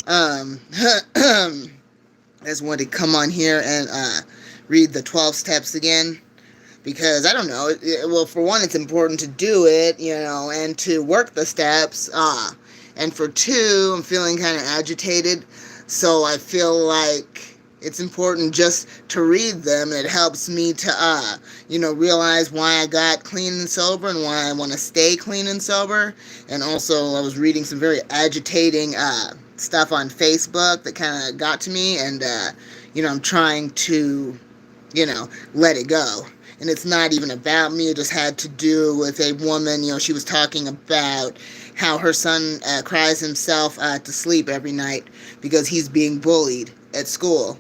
Um, I just wanted to come on here and read the 12 steps again because I don't know. Well, for one, it's important to do it, and to work the steps. And for two, I'm feeling kind of agitated, so I feel like it's important just to read them. It helps me to, realize why I got clean and sober and why I want to stay clean and sober. And also, I was reading some very agitating stuff on Facebook that kind of got to me, and I'm trying to, let it go. And it's not even about me. It just had to do with a woman. She was talking about how her son cries himself to sleep every night because he's being bullied at school.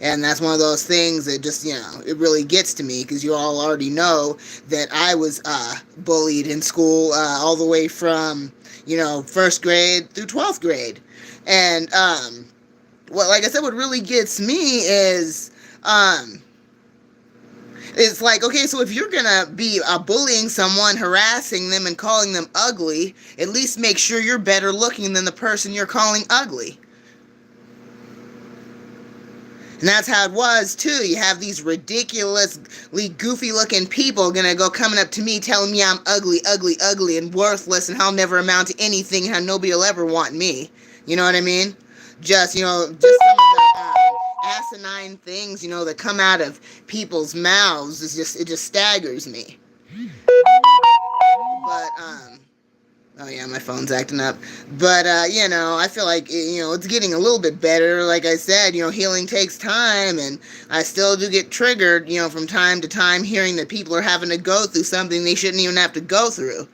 And that's one of those things that just, it really gets to me because you all already know that I was bullied in school all the way from, first grade through 12th grade. And, like I said, what really gets me is, it's like, okay, so if you're going to be bullying someone, harassing them, and calling them ugly, at least make sure you're better looking than the person you're calling ugly. And that's how it was, too. You have these ridiculously goofy-looking people gonna go coming up to me telling me I'm ugly, ugly, ugly, and worthless, and I'll never amount to anything, and how nobody will ever want me. You know what I mean? Just some of the asinine things, that come out of people's mouths. It just staggers me. But, oh yeah, my phone's acting up. But, I feel like, it's getting a little bit better. Like I said, healing takes time, and I still do get triggered, from time to time, hearing that people are having to go through something they shouldn't even have to go through.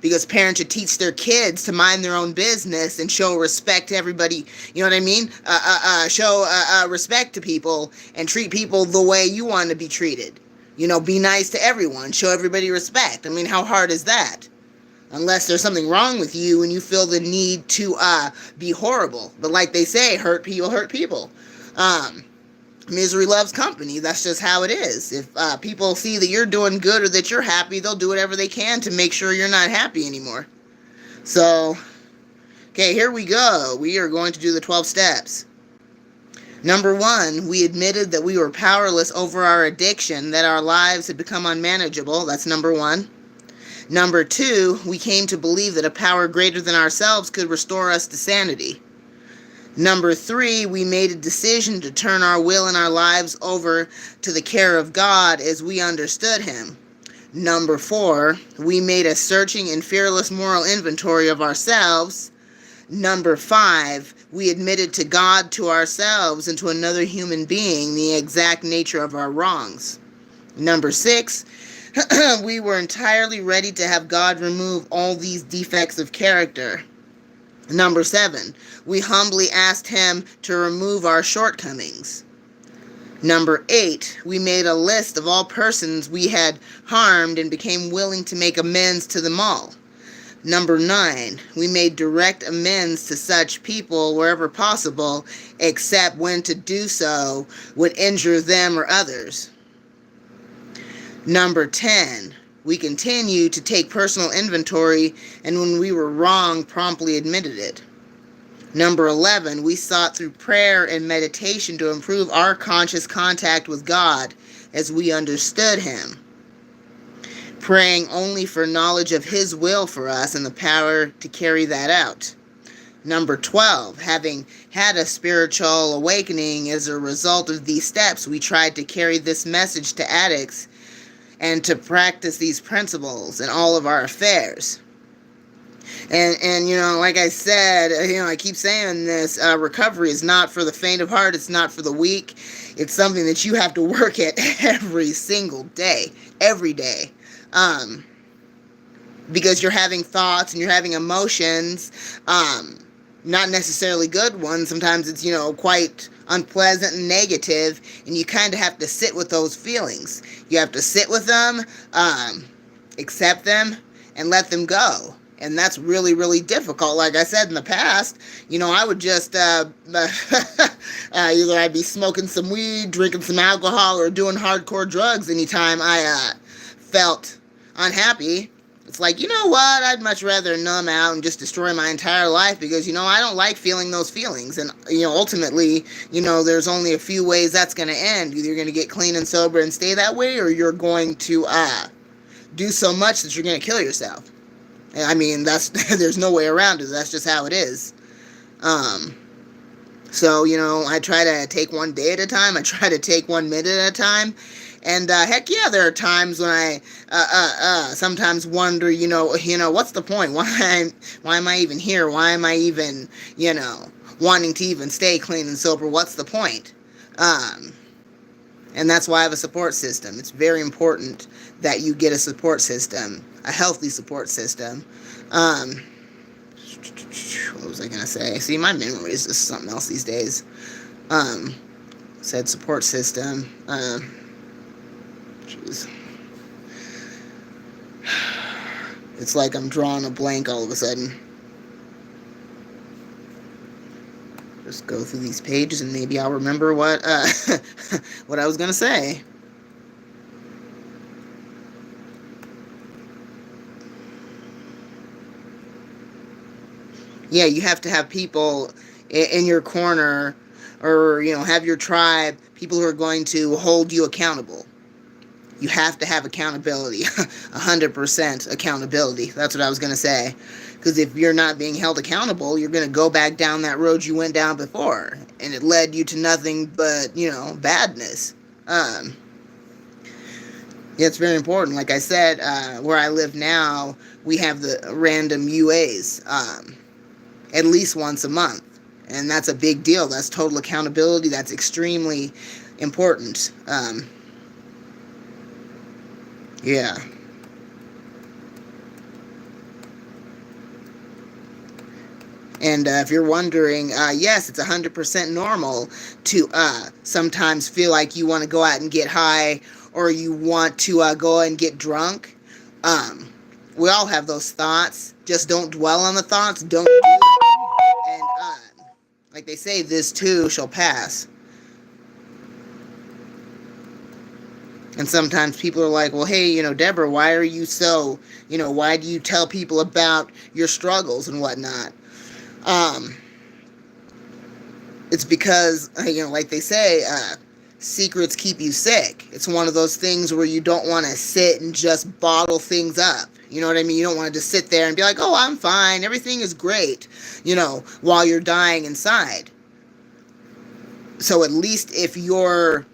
Because parents should teach their kids to mind their own business and show respect to everybody, you know what I mean? Show respect to people and treat people the way you want to be treated. Be nice to everyone. Show everybody respect. I mean, how hard is that? Unless there's something wrong with you and you feel the need to be horrible. But like they say, hurt people hurt people. Misery loves company. That's just how it is. If people see that you're doing good or that you're happy, they'll do whatever they can to make sure you're not happy anymore. So, okay, here we go. We are going to do the 12 steps. Number 1, we admitted that we were powerless over our addiction, that our lives had become unmanageable. That's number 1. Number 2, we came to believe that a power greater than ourselves could restore us to sanity. Number 3, we made a decision to turn our will and our lives over to the care of God as we understood Him. Number 4, we made a searching and fearless moral inventory of ourselves. Number 5, we admitted to God, to ourselves, and to another human being the exact nature of our wrongs. Number 6, we were entirely ready to have God remove all these defects of character. Number 7, we humbly asked Him to remove our shortcomings. Number 8, we made a list of all persons we had harmed and became willing to make amends to them all. Number 9, we made direct amends to such people wherever possible, except when to do so would injure them or others. Number 10, we continued to take personal inventory, and when we were wrong, promptly admitted it. Number 11, we sought through prayer and meditation to improve our conscious contact with God as we understood Him, praying only for knowledge of His will for us and the power to carry that out. Number 12, having had a spiritual awakening as a result of these steps, we tried to carry this message to addicts and to practice these principles in all of our affairs. And like I said, I keep saying this, recovery is not for the faint of heart. It's not for the weak. It's something that you have to work at every single day, every day. Because you're having thoughts and you're having emotions, not necessarily good ones. Sometimes it's, quite unpleasant and negative, and you kind of have to sit with those feelings. You have to sit with them, accept them, and let them go. And that's really, really difficult. Like I said in the past, I would just, either I'd be smoking some weed, drinking some alcohol, or doing hardcore drugs anytime I felt unhappy. It's like, you know what? I'd much rather numb out and just destroy my entire life because, I don't like feeling those feelings. And, ultimately, there's only a few ways that's going to end. Either you're going to get clean and sober and stay that way, or you're going to do so much that you're going to kill yourself. And, I mean, there's no way around it. That's just how it is. So, I try to take one day at a time. I try to take 1 minute at a time. And heck yeah, there are times when I sometimes wonder, what's the point? Why am I even here? Why am I even, wanting to even stay clean and sober? What's the point? And that's why I have a support system. It's very important that you get a support system, a healthy support system. What was I going to say? See, my memory is just something else these days. Said support system. Jeez. It's like I'm drawing a blank all of a sudden. Just go through these pages and maybe I'll remember what what I was going to say. Yeah, you have to have people in your corner, or, have your tribe, people who are going to hold you accountable. You have to have accountability, 100% accountability. That's what I was going to say. Because if you're not being held accountable, you're going to go back down that road you went down before. And it led you to nothing but, badness. Yeah, it's very important. Like I said, where I live now, we have the random UAs. At least once a month. And that's a big deal. That's total accountability. That's extremely important. Yeah. And if you're wondering, yes, it's 100% normal to sometimes feel like you want to go out and get high, or you want to go and get drunk. We all have those thoughts. Just don't dwell on the thoughts. Don't do it. And like they say, this too shall pass. And sometimes people are like, well, hey, Deborah, why are you so, why do you tell people about your struggles and whatnot? It's because, like they say, secrets keep you sick. It's one of those things where you don't want to sit and just bottle things up. You know what I mean? You don't want to just sit there and be like, oh, I'm fine. Everything is great, while you're dying inside. So at least if you're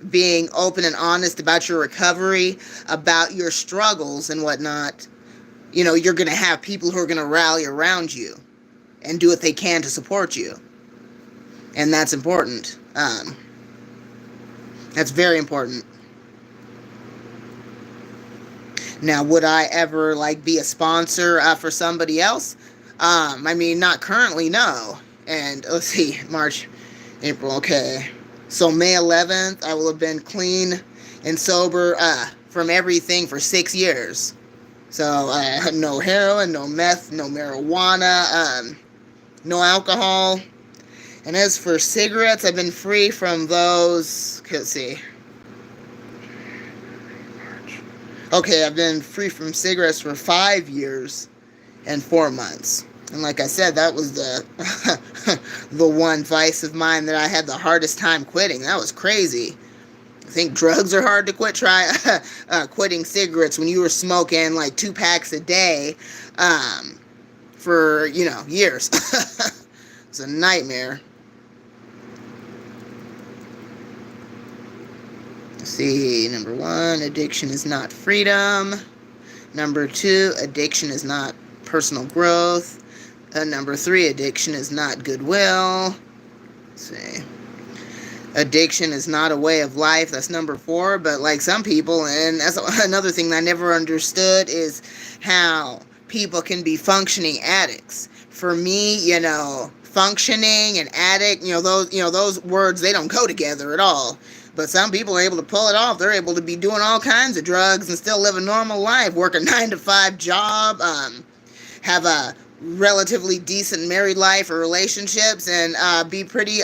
being open and honest about your recovery, about your struggles and whatnot, you're going to have people who are going to rally around you and do what they can to support you. And that's important. That's very important. Now, would I ever, be a sponsor for somebody else? I mean, not currently, no. And, let's see, March, April, okay. So, May 11th, I will have been clean and sober from everything for 6 years. So, no heroin, no meth, no marijuana, no alcohol. And as for cigarettes, I've been free from those, let's see. Okay, I've been free from cigarettes for 5 years and 4 months. And like I said, that was the the one vice of mine that I had the hardest time quitting. That was crazy. I think drugs are hard to quit. Try quitting cigarettes when you were smoking 2 packs a day for, years. It's a nightmare. Let's see, number 1, addiction is not freedom. Number 2, addiction is not personal growth. Number 3, addiction is not goodwill. Let's see. Addiction is not a way of life. That's number 4. But some people, and that's another thing that I never understood, is how people can be functioning addicts. For me, functioning and addict, those words, they don't go together at all. But some people are able to pull it off. They're able to be doing all kinds of drugs and still live a normal life, work a 9-to-5 job, have a relatively decent married life or relationships and be pretty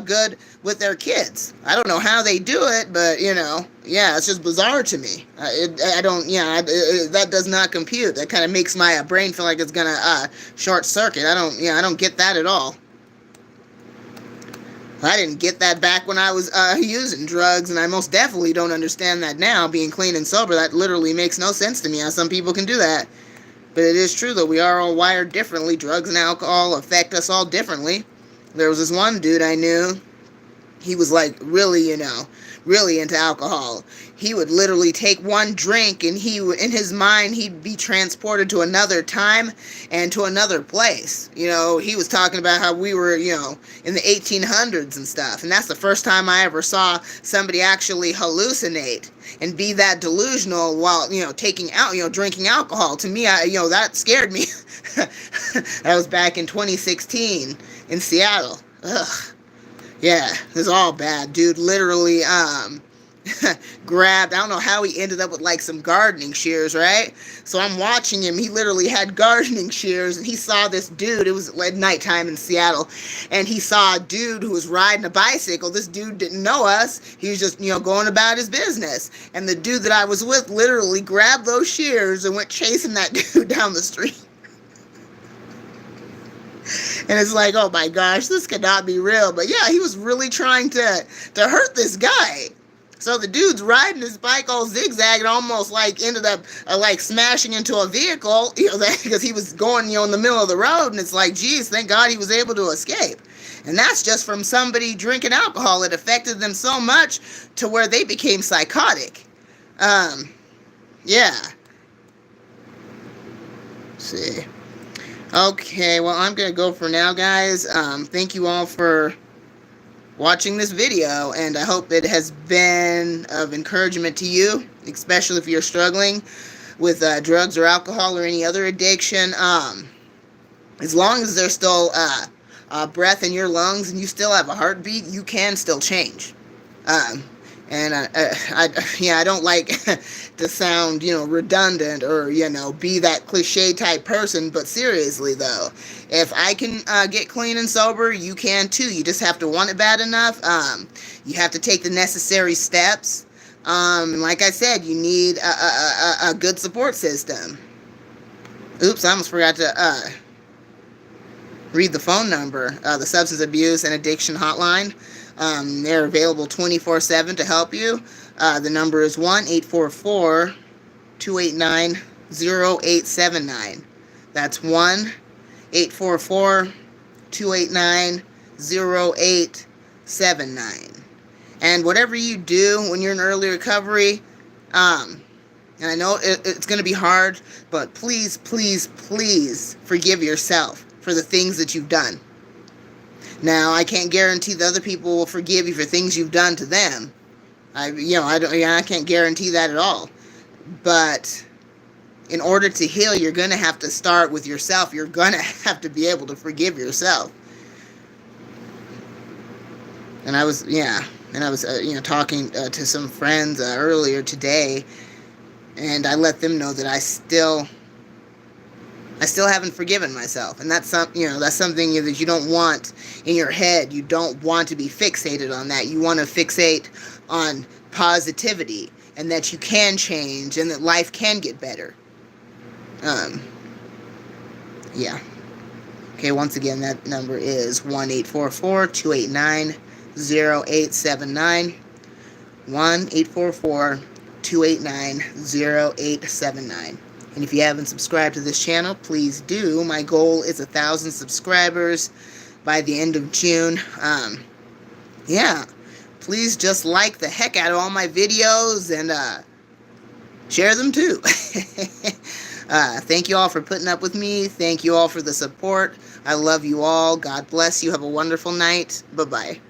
good with their kids. I don't know how they do it, but yeah, it's just bizarre to me. I don't, that does not compute. That kind of makes my brain feel like it's gonna short circuit. I don't get that at all. I didn't get that back when I was using drugs, and I most definitely don't understand that now, being clean and sober. That literally makes no sense to me how some people can do that. But it is true that we are all wired differently. Drugs and alcohol affect us all differently. There was this one dude I knew. He was like really, really into alcohol. He would literally take one drink and in his mind, he'd be transported to another time and to another place. He was talking about how we were, in the 1800s and stuff. And that's the first time I ever saw somebody actually hallucinate and be that delusional while, taking out, drinking alcohol. To me, that scared me. That was back in 2016 in Seattle. Ugh. Yeah, it's all bad. Dude literally grabbed, I don't know how he ended up with like some gardening shears, right? So I'm watching him. He literally had gardening shears, and he saw this dude. It was at nighttime in Seattle, and he saw a dude who was riding a bicycle. This dude didn't know us. He was just, going about his business. And the dude that I was with literally grabbed those shears and went chasing that dude down the street. And it's like, oh my gosh, this cannot be real. But yeah, he was really trying to hurt this guy. So the dude's riding his bike all zigzag and almost like ended up like smashing into a vehicle, because he was going, in the middle of the road. And it's like, geez, thank God he was able to escape. And that's just from somebody drinking alcohol. It affected them so much to where they became psychotic. Yeah. Let's see. Okay, well, I'm going to go for now, guys. Thank you all for watching this video, and I hope it has been of encouragement to you, especially if you're struggling with drugs or alcohol or any other addiction. As long as there's still breath in your lungs and you still have a heartbeat, you can still change. And I don't like to sound, redundant or, be that cliche type person. But seriously, though, if I can get clean and sober, you can too. You just have to want it bad enough. You have to take the necessary steps. And like I said, you need a good support system. Oops, I almost forgot to read the phone number, the Substance Abuse and Addiction Hotline. They're available 24/7 to help you. The number is 1-844-289-0879. That's 1-844-289-0879. And whatever you do when you're in early recovery, and I know it's going to be hard, but please, please, please forgive yourself for the things that you've done. Now, I can't guarantee that other people will forgive you for things you've done to them. I can't guarantee that at all. But in order to heal, you're going to have to start with yourself. You're going to have to be able to forgive yourself. And I was talking to some friends earlier today, and I let them know that I still haven't forgiven myself, and that's something that you don't want in your head. You don't want to be fixated on that. You want to fixate on positivity and that you can change and that life can get better. Yeah. Okay, once again, that number is 1-844-289-0879. 1-844-289-0879. And if you haven't subscribed to this channel, please do. My goal is 1,000 subscribers by the end of June. Yeah, please just like the heck out of all my videos and share them too. Thank you all for putting up with me. Thank you all for the support. I love you all. God bless you. Have a wonderful night. Bye-bye.